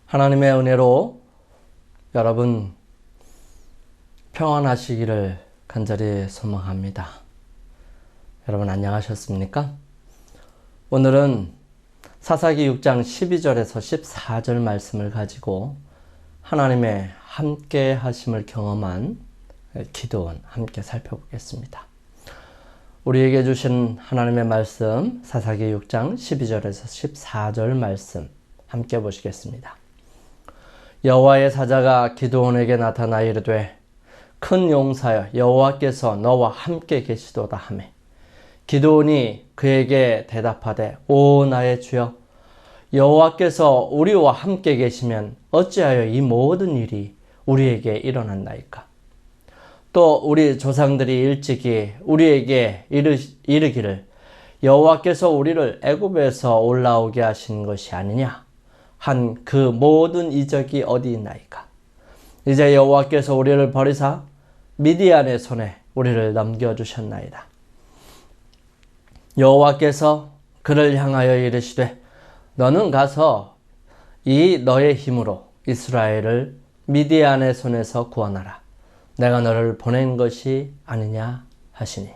하나님의 은혜로 여러분 평안하시기를 간절히 소망합니다. 여러분 안녕하셨습니까? 오늘은 사사기 6장 12절에서 14절 말씀을 가지고 하나님의 함께 하심을 경험한 기도원 함께 살펴보겠습니다. 우리에게 주신 하나님의 말씀 사사기 6장 12절에서 14절 말씀 함께 보시겠습니다. 여호와의 사자가 기드온에게 나타나 이르되 큰 용사여 여호와께서 너와 함께 계시도다 하매 기드온이 그에게 대답하되 오 나의 주여 여호와께서 우리와 함께 계시면 어찌하여 이 모든 일이 우리에게 일어났나이까. 또 우리 조상들이 일찍이 우리에게 이르기를 여호와께서 우리를 애굽에서 올라오게 하신 것이 아니냐 한 그 모든 이적이 어디 있나이까. 이제 여호와께서 우리를 버리사 미디안의 손에 우리를 넘겨주셨나이다. 여호와께서 그를 향하여 이르시되 너는 가서 이 너의 힘으로 이스라엘을 미디안의 손에서 구원하라. 내가 너를 보낸 것이 아니냐 하시니.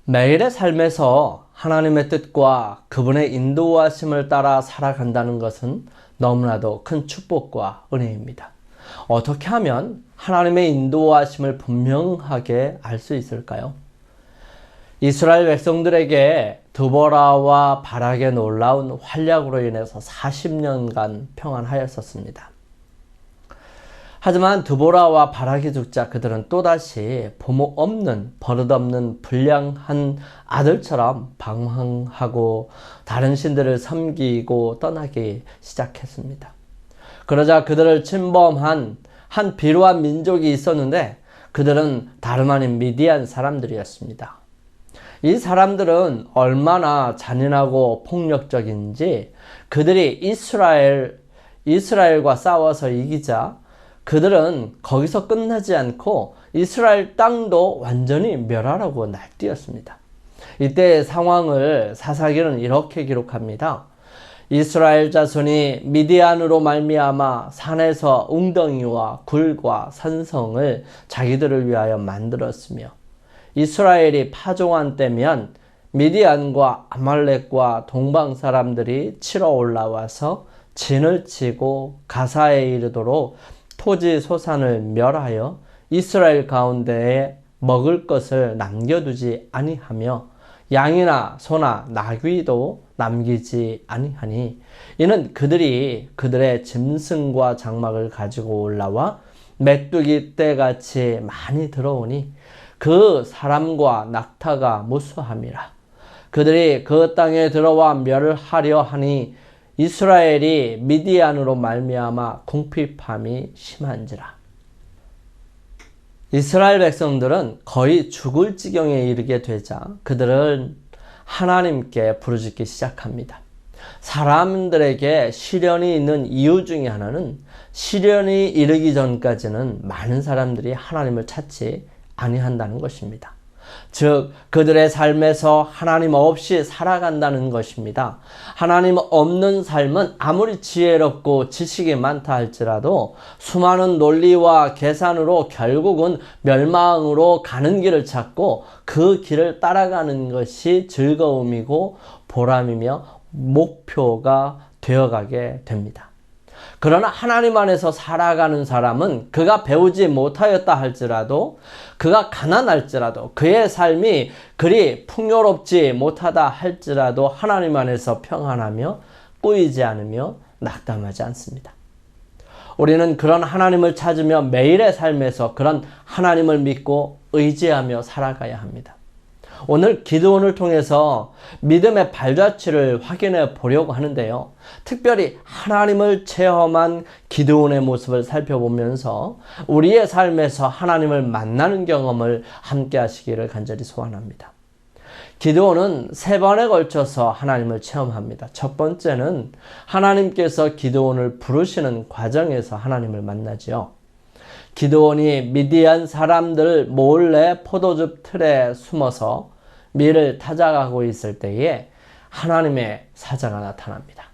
매일의 삶에서 하나님의 뜻과 그분의 인도하심을 따라 살아간다는 것은 너무나도 큰 축복과 은혜입니다. 어떻게 하면 하나님의 인도하심을 분명하게 알 수 있을까요? 이스라엘 백성들에게 드보라와 바락의 놀라운 활약으로 인해서 40년간 평안하였었습니다. 하지만 드보라와 바락이 죽자 그들은 또다시 부모 없는 버릇없는 불량한 아들처럼 방황하고 다른 신들을 섬기고 떠나기 시작했습니다. 그러자 그들을 침범한 한 비루한 민족이 있었는데 그들은 다름 아닌 미디안 사람들이었습니다. 이 사람들은 얼마나 잔인하고 폭력적인지 그들이 이스라엘과 싸워서 이기자 그들은 거기서 끝나지 않고 이스라엘 땅도 완전히 멸하라고 날뛰었습니다. 이때의 상황을 사사기는 이렇게 기록합니다. 이스라엘 자손이 미디안으로 말미암아 산에서 웅덩이와 굴과 산성을 자기들을 위하여 만들었으며 이스라엘이 파종한 때면 미디안과 아말렉과 동방 사람들이 치러 올라와서 진을 치고 가사에 이르도록 토지 소산을 멸하여 이스라엘 가운데에 먹을 것을 남겨두지 아니하며 양이나 소나 나귀도 남기지 아니하니 이는 그들이 그들의 짐승과 장막을 가지고 올라와 메뚜기 떼같이 많이 들어오니 그 사람과 낙타가 무수함이라. 그들이 그 땅에 들어와 멸하려 하니 이스라엘이 미디안으로 말미암아 궁핍함이 심한지라. 이스라엘 백성들은 거의 죽을 지경에 이르게 되자 그들은 하나님께 부르짖기 시작합니다. 사람들에게 시련이 있는 이유 중에 하나는 시련이 이르기 전까지는 많은 사람들이 하나님을 찾지 아니한다는 것입니다. 즉 그들의 삶에서 하나님 없이 살아간다는 것입니다. 하나님 없는 삶은 아무리 지혜롭고 지식이 많다 할지라도 수많은 논리와 계산으로 결국은 멸망으로 가는 길을 찾고 그 길을 따라가는 것이 즐거움이고 보람이며 목표가 되어가게 됩니다. 그러나 하나님 안에서 살아가는 사람은 그가 배우지 못하였다 할지라도 그가 가난할지라도 그의 삶이 그리 풍요롭지 못하다 할지라도 하나님 안에서 평안하며 꼬이지 않으며 낙담하지 않습니다. 우리는 그런 하나님을 찾으며 매일의 삶에서 그런 하나님을 믿고 의지하며 살아가야 합니다. 오늘 기드온을 통해서 믿음의 발자취를 확인해 보려고 하는데요. 특별히 하나님을 체험한 기드온의 모습을 살펴보면서 우리의 삶에서 하나님을 만나는 경험을 함께 하시기를 간절히 소원합니다. 기드온은 3번에 걸쳐서 하나님을 체험합니다. 첫 번째는 하나님께서 기드온을 부르시는 과정에서 하나님을 만나지요. 기드온이 미디안 사람들 몰래 포도즙 틀에 숨어서 밀을 타작하고 있을 때에 하나님의 사자가 나타납니다.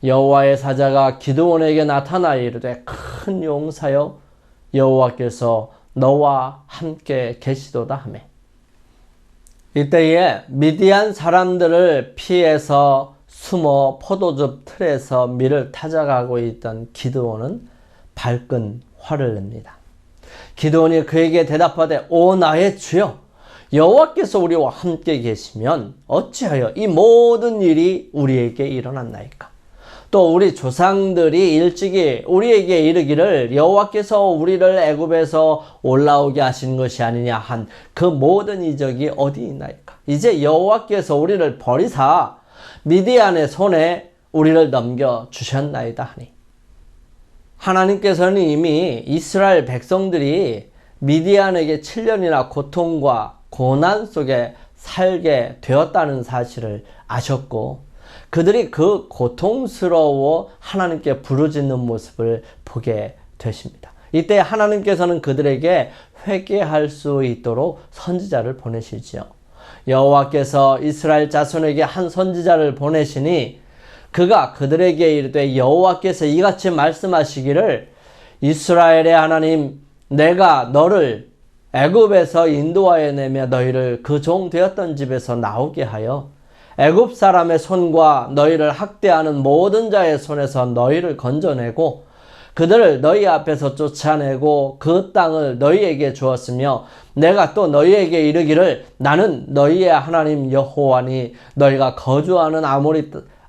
여호와의 사자가 기드온에게 나타나 이르되 큰 용사여 여호와께서 너와 함께 계시도다 하매. 이때에 미디안 사람들을 피해서 숨어 포도즙 틀에서 밀을 타작하고 있던 기드온은 발끈 화를 냅니다. 기드온이 그에게 대답하되 오 나의 주여 여호와께서 우리와 함께 계시면 어찌하여 이 모든 일이 우리에게 일어났나이까. 또 우리 조상들이 일찍이 우리에게 이르기를 여호와께서 우리를 애굽에서 올라오게 하신 것이 아니냐 한 그 모든 이적이 어디 있나이까. 이제 여호와께서 우리를 버리사 미디안의 손에 우리를 넘겨 주셨나이다 하니. 하나님께서는 이미 이스라엘 백성들이 미디안에게 7년이나 고통과 고난 속에 살게 되었다는 사실을 아셨고 그들이 그 고통스러워 하나님께 부르짖는 모습을 보게 되십니다. 이때 하나님께서는 그들에게 회개할 수 있도록 선지자를 보내시지요. 여호와께서 이스라엘 자손에게 한 선지자를 보내시니 그가 그들에게 이르되 여호와께서 이같이 말씀하시기를 이스라엘의 하나님 내가 너를 애굽에서 인도하여 내며 너희를 그 종 되었던 집에서 나오게 하여 애굽 사람의 손과 너희를 학대하는 모든 자의 손에서 너희를 건져내고 그들을 너희 앞에서 쫓아내고 그 땅을 너희에게 주었으며 내가 또 너희에게 이르기를 나는 너희의 하나님 여호와니 너희가 거주하는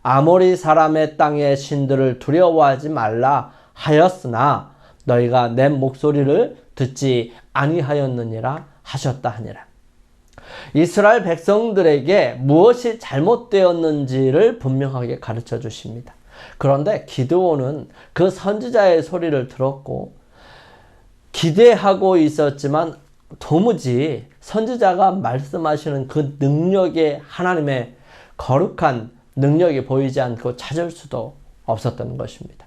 아모리 사람의 땅의 신들을 두려워하지 말라 하였으나 너희가 내 목소리를 듣지 아니하였느니라 하셨다 하니라. 이스라엘 백성들에게 무엇이 잘못되었는지를 분명하게 가르쳐 주십니다. 그런데 기드온은 그 선지자의 소리를 들었고 기대하고 있었지만 도무지 선지자가 말씀하시는 그 능력의 하나님의 거룩한 능력이 보이지 않고 찾을 수도 없었던 것입니다.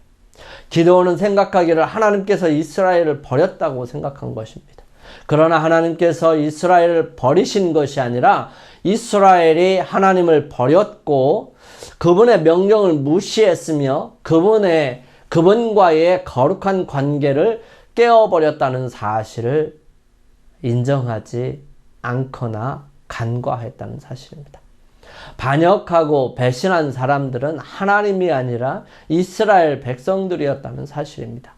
기드온은 생각하기를 하나님께서 이스라엘을 버렸다고 생각한 것입니다. 그러나 하나님께서 이스라엘을 버리신 것이 아니라 이스라엘이 하나님을 버렸고 그분의 명령을 무시했으며 그분과의 거룩한 관계를 깨어버렸다는 사실을 인정하지 않거나 간과했다는 사실입니다. 반역하고 배신한 사람들은 하나님이 아니라 이스라엘 백성들이었다는 사실입니다.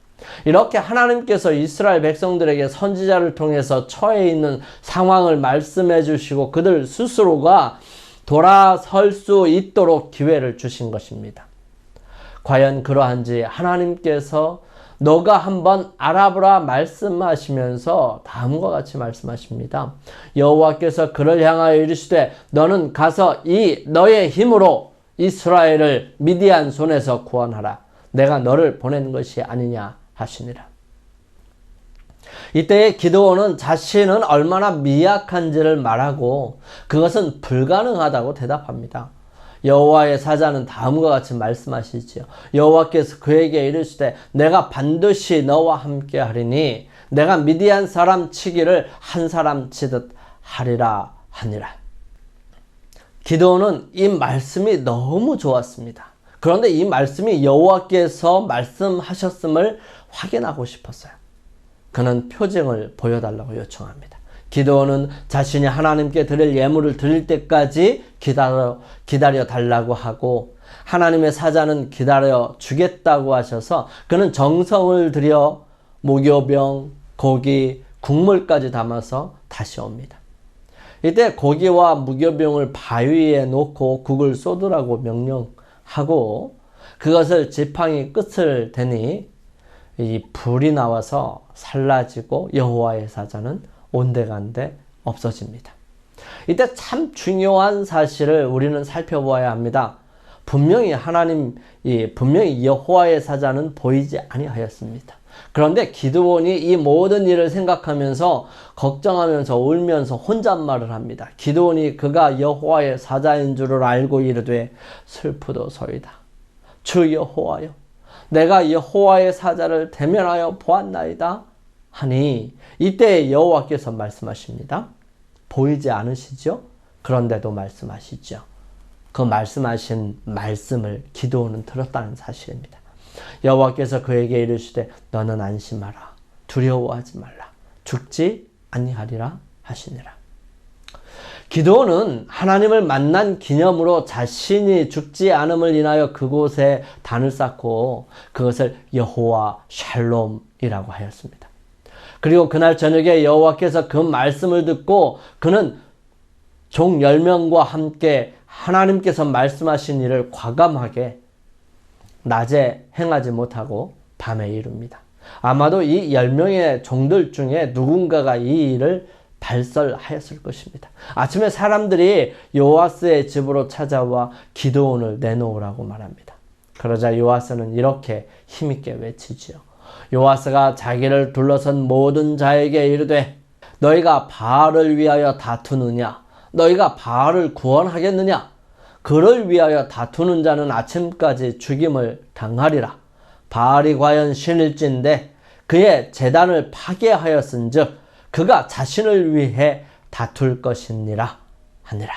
이렇게 하나님께서 이스라엘 백성들에게 선지자를 통해서 처해 있는 상황을 말씀해 주시고 그들 스스로가 돌아설 수 있도록 기회를 주신 것입니다. 과연 그러한지 하나님께서 너가 한번 알아보라 말씀하시면서 다음과 같이 말씀하십니다. 여호와께서 그를 향하여 이르시되 너는 가서 이 너의 힘으로 이스라엘을 미디안 손에서 구원하라. 내가 너를 보낸 것이 아니냐 하시니라. 이때에 기드온은 자신은 얼마나 미약한지를 말하고 그것은 불가능하다고 대답합니다. 여호와의 사자는 다음과 같이 말씀하시지요. 여호와께서 그에게 이르시되 내가 반드시 너와 함께 하리니 내가 미디안 사람 치기를 한 사람 치듯 하리라 하니라. 기드온은 이 말씀이 너무 좋았습니다. 그런데 이 말씀이 여호와께서 말씀하셨음을 확인하고 싶었어요. 그는 표징을 보여달라고 요청합니다. 기드온은 자신이 하나님께 드릴 예물을 드릴 때까지 기다려 달라고 하고 하나님의 사자는 기다려 주겠다고 하셔서 그는 정성을 들여 무교병, 고기, 국물까지 담아서 다시 옵니다. 이때 고기와 무교병을 바위에 놓고 국을 쏟으라고 명령하고 그것을 지팡이 끝을 대니 이 불이 나와서 살라지고 여호와의 사자는 온데간데 없어집니다. 이때 참 중요한 사실을 우리는 살펴보아야 합니다. 분명히 여호와의 사자는 보이지 아니하였습니다. 그런데 기드온이 이 모든 일을 생각하면서 걱정하면서 울면서 혼잣말을 합니다. 기드온이 그가 여호와의 사자인 줄을 알고 이르되 슬프도소이다. 주 여호와여 내가 여호와의 사자를 대면하여 보았나이다 하니 이때 여호와께서 말씀하십니다. 보이지 않으시죠? 그런데도 말씀하시죠. 그 말씀하신 말씀을 기드온은 들었다는 사실입니다. 여호와께서 그에게 이르시되 너는 안심하라. 두려워하지 말라. 죽지 아니하리라 하시니라. 기드온은 하나님을 만난 기념으로 자신이 죽지 않음을 인하여 그곳에 단을 쌓고 그것을 여호와 샬롬이라고 하였습니다. 그리고 그날 저녁에 여호와께서 그 말씀을 듣고 그는 종 10명과 함께 하나님께서 말씀하신 일을 과감하게 낮에 행하지 못하고 밤에 이룹니다. 아마도 이 10명의 종들 중에 누군가가 이 일을 발설하였을 것입니다. 아침에 사람들이 요아스의 집으로 찾아와 기드온을 내놓으라고 말합니다. 그러자 요아스는 이렇게 힘있게 외치지요. 요아스가 자기를 둘러선 모든 자에게 이르되 너희가 바알을 위하여 다투느냐? 너희가 바알을 구원하겠느냐? 그를 위하여 다투는 자는 아침까지 죽임을 당하리라. 바알이 과연 신일진데 그의 제단을 파괴하였은즉 그가 자신을 위해 다툴 것이니라 하니라.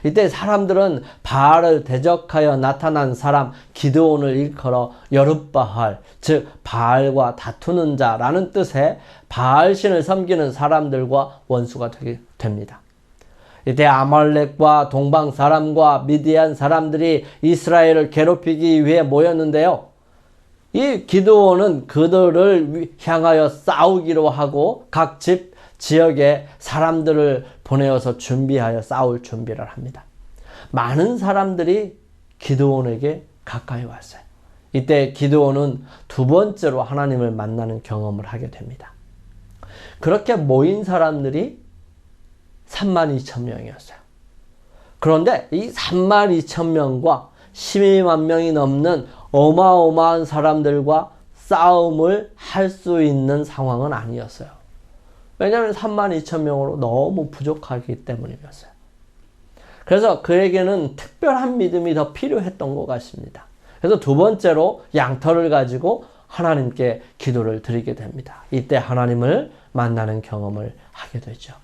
이때 사람들은 바알을 대적하여 나타난 사람 기드온을 일컬어 여룻바알, 즉 바알과 다투는 자라는 뜻의 바알신을 섬기는 사람들과 원수가 됩니다. 이때 아말렉과 동방 사람과 미디안 사람들이 이스라엘을 괴롭히기 위해 모였는데요. 이 기드온은 그들을 향하여 싸우기로 하고 각 집, 지역에 사람들을 보내어서 준비하여 싸울 준비를 합니다. 많은 사람들이 기드온에게 가까이 왔어요. 이때 기드온은 두 번째로 하나님을 만나는 경험을 하게 됩니다. 그렇게 모인 사람들이 32,000명이었어요. 그런데 이 32,000명과 12만 명이 넘는 어마어마한 사람들과 싸움을 할 수 있는 상황은 아니었어요. 왜냐하면 32,000명으로 너무 부족하기 때문이었어요. 그래서 그에게는 특별한 믿음이 더 필요했던 것 같습니다. 그래서 두 번째로 양털을 가지고 하나님께 기도를 드리게 됩니다. 이때 하나님을 만나는 경험을 하게 되죠.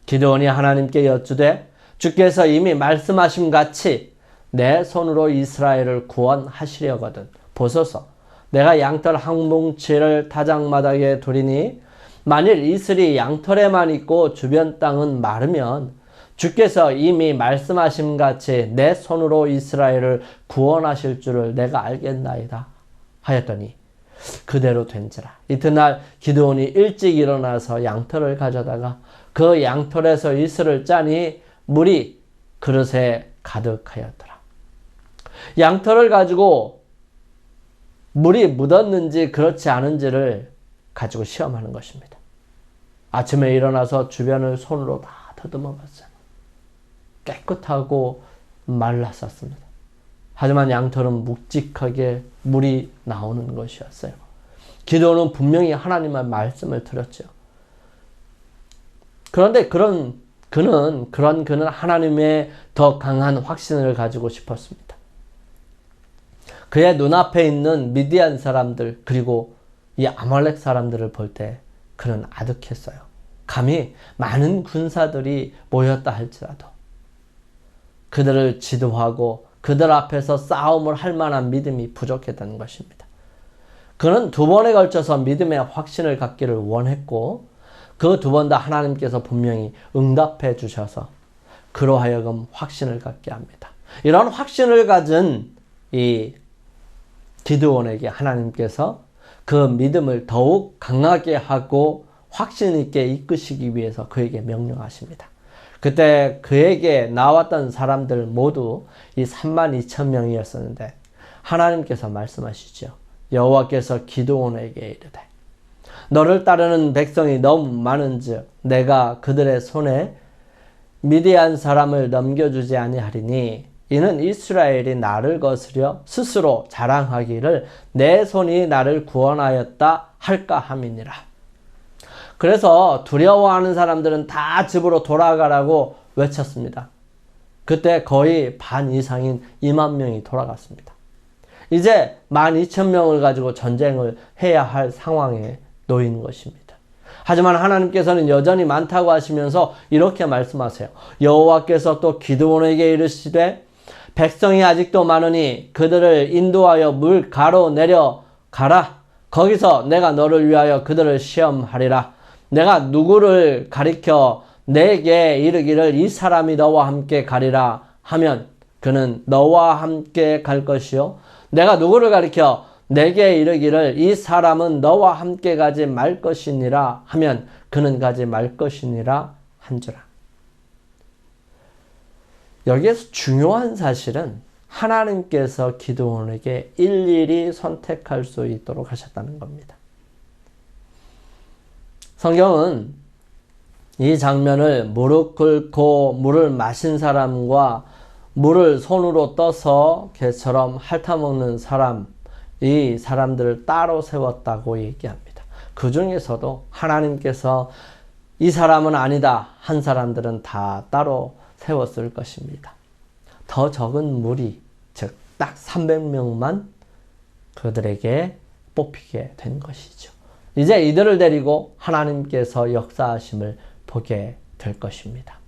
기드온이 하나님께 여쭈되 주께서 이미 말씀하신 같이 내 손으로 이스라엘을 구원하시려거든 보소서 내가 양털 한 뭉치를 타작마당에 두리니 만일 이슬이 양털에만 있고 주변 땅은 마르면 주께서 이미 말씀하신 같이 내 손으로 이스라엘을 구원하실 줄을 내가 알겠나이다 하였더니 그대로 된지라. 이튿날 기드온이 일찍 일어나서 양털을 가져다가 그 양털에서 이슬을 짜니 물이 그릇에 가득하였더라. 양털을 가지고 물이 묻었는지 그렇지 않은지를 가지고 시험하는 것입니다. 아침에 일어나서 주변을 손으로 다 더듬어 봤어요. 깨끗하고 말랐었습니다. 하지만 양털은 묵직하게 물이 나오는 것이었어요. 기드온은 분명히 하나님의 말씀을 들었죠. 그런데 그는 하나님의 더 강한 확신을 가지고 싶었습니다. 그의 눈앞에 있는 미디안 사람들 그리고 이 아말렉 사람들을 볼 때 그는 아득했어요. 감히 많은 군사들이 모였다 할지라도 그들을 지도하고 그들 앞에서 싸움을 할 만한 믿음이 부족했다는 것입니다. 그는 두 번에 걸쳐서 믿음의 확신을 갖기를 원했고 그 두 번 다 하나님께서 분명히 응답해 주셔서 그로 하여금 확신을 갖게 합니다. 이런 확신을 가진 이 기드온에게 하나님께서 그 믿음을 더욱 강하게 하고 확신 있게 이끄시기 위해서 그에게 명령하십니다. 그때 그에게 나왔던 사람들 모두 이 32,000명이었었는데 하나님께서 말씀하시죠. 여호와께서 기드온에게 이르되 너를 따르는 백성이 너무 많은즉 내가 그들의 손에 미디안 사람을 넘겨주지 아니하리니 이는 이스라엘이 나를 거스려 스스로 자랑하기를 내 손이 나를 구원하였다 할까 함이니라. 그래서 두려워하는 사람들은 다 집으로 돌아가라고 외쳤습니다. 그때 거의 반 이상인 2만 명이 돌아갔습니다. 이제 12,000명을 가지고 전쟁을 해야 할 상황에 놓인 것입니다. 하지만 하나님께서는 여전히 많다고 하시면서 이렇게 말씀하세요. 여호와께서 또 기드온에게 이르시되 백성이 아직도 많으니 그들을 인도하여 물 가로 내려가라. 거기서 내가 너를 위하여 그들을 시험하리라. 내가 누구를 가리켜 내게 이르기를 이 사람이 너와 함께 가리라 하면 그는 너와 함께 갈 것이요. 내가 누구를 가리켜 내게 이르기를 이 사람은 너와 함께 가지 말 것이니라 하면 그는 가지 말 것이니라 한주라. 여기에서 중요한 사실은 하나님께서 기드온에게 일일이 선택할 수 있도록 하셨다는 겁니다. 성경은 이 장면을 무릎 꿇고 물을 마신 사람과 물을 손으로 떠서 개처럼 핥아먹는 사람, 이 사람들을 따로 세웠다고 얘기합니다. 그 중에서도 하나님께서 이 사람은 아니다 한 사람들은 다 따로 세웠을 것입니다. 더 적은 무리, 즉 딱 300명만 그들에게 뽑히게 된 것이죠. 이제 이들을 데리고 하나님께서 역사하심을 보게 될 것입니다.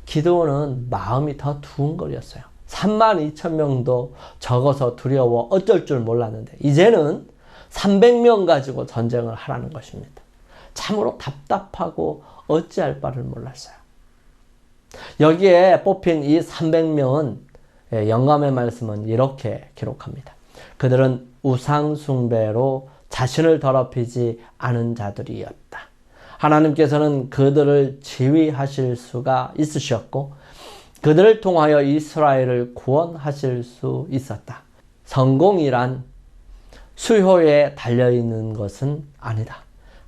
기드온은 마음이 더 두근거렸어요. 32,000명도 적어서 두려워 어쩔 줄 몰랐는데 이제는 300명 가지고 전쟁을 하라는 것입니다. 참으로 답답하고 어찌할 바를 몰랐어요. 여기에 뽑힌 이 300명은 영감의 말씀은 이렇게 기록합니다. 그들은 우상 숭배로 자신을 더럽히지 않은 자들이었다. 하나님께서는 그들을 지휘하실 수가 있으셨고 그들을 통하여 이스라엘을 구원하실 수 있었다. 성공이란 수효에 달려있는 것은 아니다.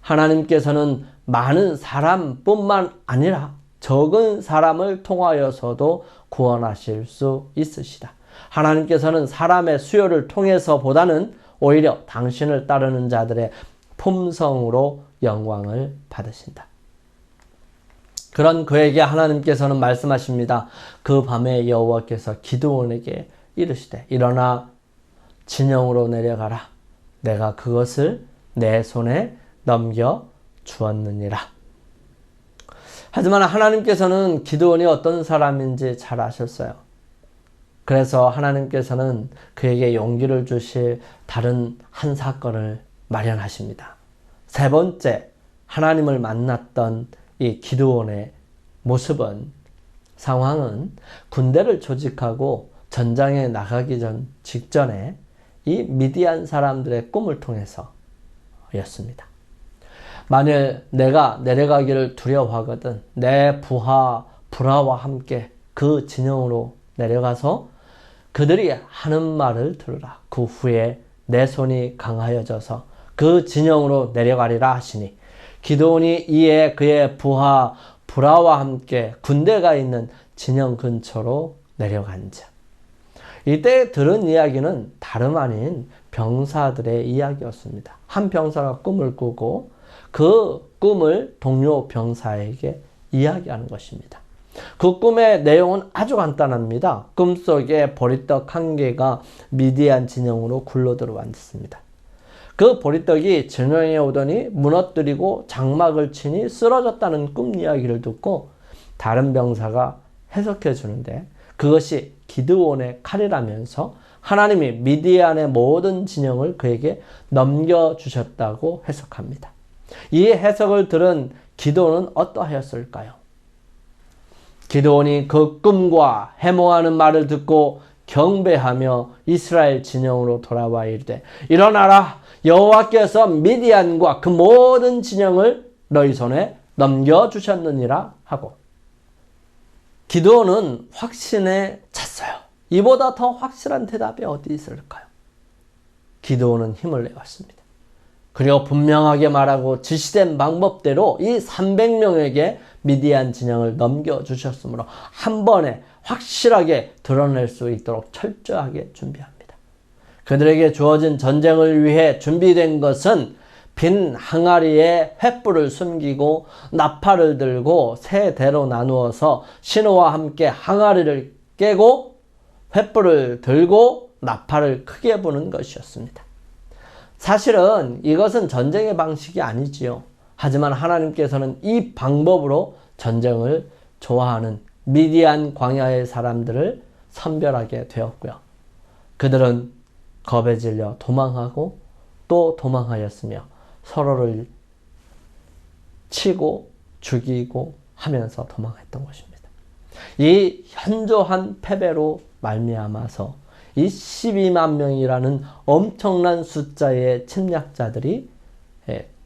하나님께서는 많은 사람뿐만 아니라 적은 사람을 통하여서도 구원하실 수 있으시다. 하나님께서는 사람의 수요를 통해서보다는 오히려 당신을 따르는 자들의 품성으로 영광을 받으신다. 그런 그에게 하나님께서는 말씀하십니다. 그 밤에 여호와께서 기드온에게 이르시되 일어나 진영으로 내려가라. 내가 그것을 내 손에 넘겨 주었느니라. 하지만 하나님께서는 기드온이 어떤 사람인지 잘 아셨어요. 그래서 하나님께서는 그에게 용기를 주실 다른 한 사건을 마련하십니다. 세 번째, 하나님을 만났던 이 기드온의 모습은, 상황은 군대를 조직하고 전장에 나가기 직전에 이 미디안 사람들의 꿈을 통해서였습니다. 만일 내가 내려가기를 두려워하거든 내 부하 불화와 함께 그 진영으로 내려가서 그들이 하는 말을 들으라. 그 후에 내 손이 강하여져서 그 진영으로 내려가리라 하시니 기드온이 이에 그의 부하 불화와 함께 군대가 있는 진영 근처로 내려간자. 이때 들은 이야기는 다름 아닌 병사들의 이야기였습니다. 한 병사가 꿈을 꾸고 그 꿈을 동료 병사에게 이야기하는 것입니다. 그 꿈의 내용은 아주 간단합니다. 꿈속에 보리떡 1개가 미디안 진영으로 굴러 들어왔습니다. 그 보리떡이 진영에 오더니 무너뜨리고 장막을 치니 쓰러졌다는 꿈 이야기를 듣고 다른 병사가 해석해 주는데 그것이 기드온의 칼이라면서 하나님이 미디안의 모든 진영을 그에게 넘겨주셨다고 해석합니다. 이 해석을 들은 기드온은 어떠하였을까요? 기드온이 그 꿈과 해몽하는 말을 듣고 경배하며 이스라엘 진영으로 돌아와 이르되 일어나라. 여호와께서 미디안과 그 모든 진영을 너희 손에 넘겨주셨느니라 하고 기드온은 확신에 찼어요. 이보다 더 확실한 대답이 어디 있을까요? 기드온은 힘을 내었습니다. 그리고 분명하게 말하고 지시된 방법대로 이 300명에게 미디안 진영을 넘겨주셨으므로 한 번에 확실하게 드러낼 수 있도록 철저하게 준비합니다. 그들에게 주어진 전쟁을 위해 준비된 것은 빈 항아리에 횃불을 숨기고 나팔을 들고 세 대로 나누어서 신호와 함께 항아리를 깨고 횃불을 들고 나팔을 크게 부는 것이었습니다. 사실은 이것은 전쟁의 방식이 아니지요. 하지만 하나님께서는 이 방법으로 전쟁을 좋아하는 미디안 광야의 사람들을 선별하게 되었고요. 그들은 겁에 질려 도망하고 또 도망하였으며 서로를 치고 죽이고 하면서 도망했던 것입니다. 이 현저한 패배로 말미암아서 이 12만 명이라는 엄청난 숫자의 침략자들이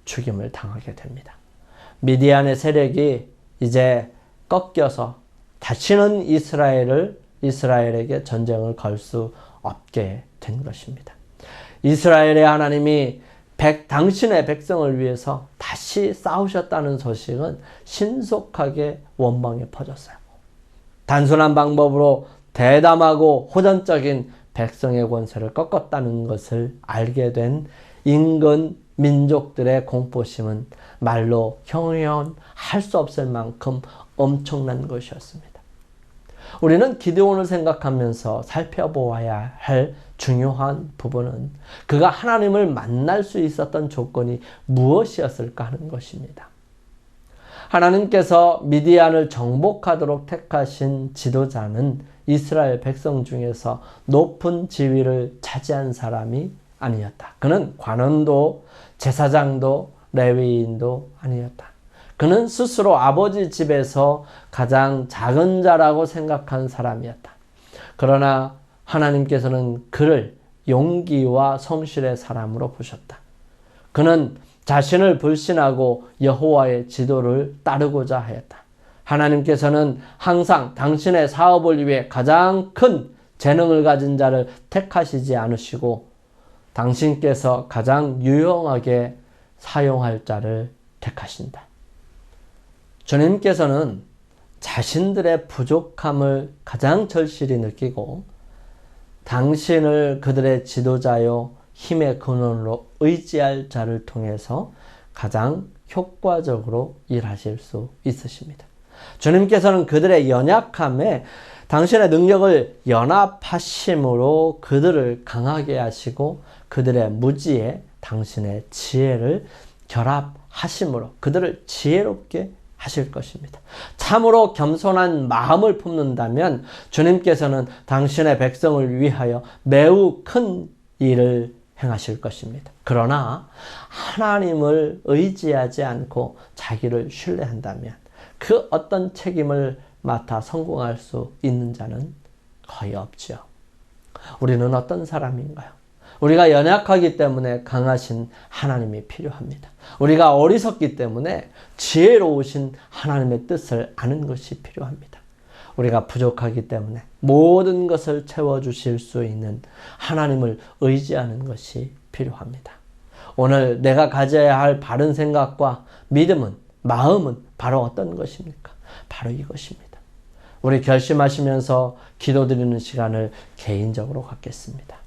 죽임을 당하게 됩니다. 미디안의 세력이 이제 꺾여서 다시는 이스라엘에게 전쟁을 걸 수 없게 된 것입니다. 이스라엘의 하나님이 당신의 백성을 위해서 다시 싸우셨다는 소식은 신속하게 원방에 퍼졌어요. 단순한 방법으로 대담하고 호전적인 백성의 권세를 꺾었다는 것을 알게 된 인근 민족들의 공포심은 말로 형용할 수 없을 만큼 엄청난 것이었습니다. 우리는 기드온을 생각하면서 살펴보아야 할 중요한 부분은 그가 하나님을 만날 수 있었던 조건이 무엇이었을까 하는 것입니다. 하나님께서 미디안을 정복하도록 택하신 지도자는 이스라엘 백성 중에서 높은 지위를 차지한 사람이 아니었다. 그는 관원도 제사장도 레위인도 아니었다. 그는 스스로 아버지 집에서 가장 작은 자라고 생각한 사람이었다. 그러나 하나님께서는 그를 용기와 성실의 사람으로 보셨다. 그는 자신을 불신하고 여호와의 지도를 따르고자 하였다. 하나님께서는 항상 당신의 사업을 위해 가장 큰 재능을 가진 자를 택하시지 않으시고 당신께서 가장 유용하게 사용할 자를 택하신다. 주님께서는 자신들의 부족함을 가장 절실히 느끼고 당신을 그들의 지도자요 힘의 근원으로 의지할 자를 통해서 가장 효과적으로 일하실 수 있으십니다. 주님께서는 그들의 연약함에 당신의 능력을 연합하심으로 그들을 강하게 하시고 그들의 무지에 당신의 지혜를 결합하심으로 그들을 지혜롭게 하실 것입니다. 참으로 겸손한 마음을 품는다면 주님께서는 당신의 백성을 위하여 매우 큰 일을 행하실 것입니다. 그러나 하나님을 의지하지 않고 자기를 신뢰한다면 그 어떤 책임을 맡아 성공할 수 있는 자는 거의 없지요. 우리는 어떤 사람인가요? 우리가 연약하기 때문에 강하신 하나님이 필요합니다. 우리가 어리석기 때문에 지혜로우신 하나님의 뜻을 아는 것이 필요합니다. 우리가 부족하기 때문에 모든 것을 채워주실 수 있는 하나님을 의지하는 것이 필요합니다. 오늘 내가 가져야 할 바른 생각과 믿음은, 마음은 바로 어떤 것입니까? 바로 이것입니다. 우리 결심하시면서 기도드리는 시간을 개인적으로 갖겠습니다.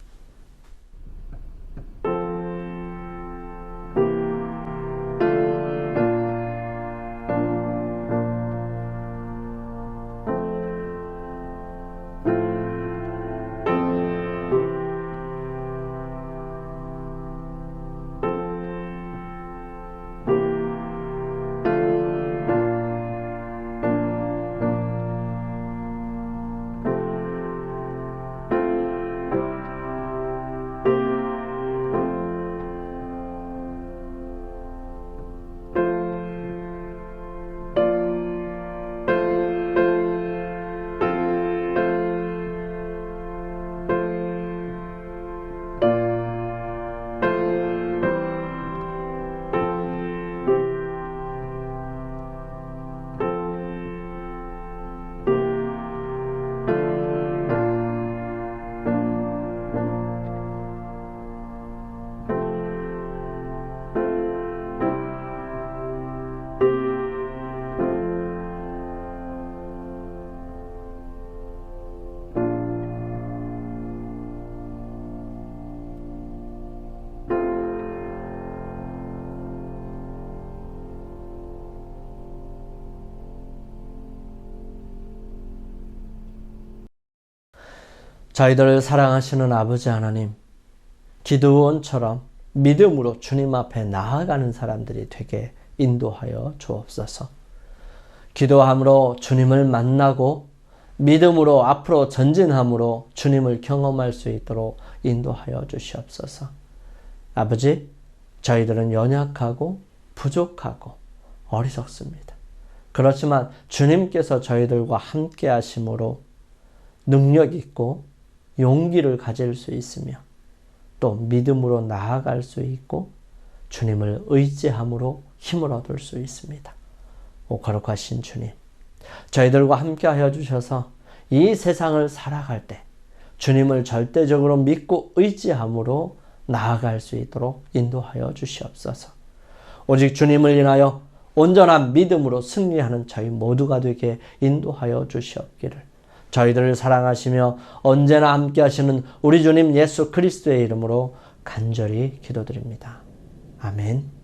저희들을 사랑하시는 아버지 하나님, 기드온처럼 믿음으로 주님 앞에 나아가는 사람들이 되게 인도하여 주옵소서. 기도함으로 주님을 만나고 믿음으로 앞으로 전진함으로 주님을 경험할 수 있도록 인도하여 주시옵소서. 아버지, 저희들은 연약하고 부족하고 어리석습니다. 그렇지만 주님께서 저희들과 함께 하심으로 능력 있고 용기를 가질 수 있으며 또 믿음으로 나아갈 수 있고 주님을 의지함으로 힘을 얻을 수 있습니다. 오 거룩하신 주님, 저희들과 함께 하여 주셔서 이 세상을 살아갈 때 주님을 절대적으로 믿고 의지함으로 나아갈 수 있도록 인도하여 주시옵소서. 오직 주님을 인하여 온전한 믿음으로 승리하는 저희 모두가 되게 인도하여 주시옵기를 저희들을 사랑하시며 언제나 함께 하시는 우리 주님 예수 그리스도의 이름으로 간절히 기도드립니다. 아멘.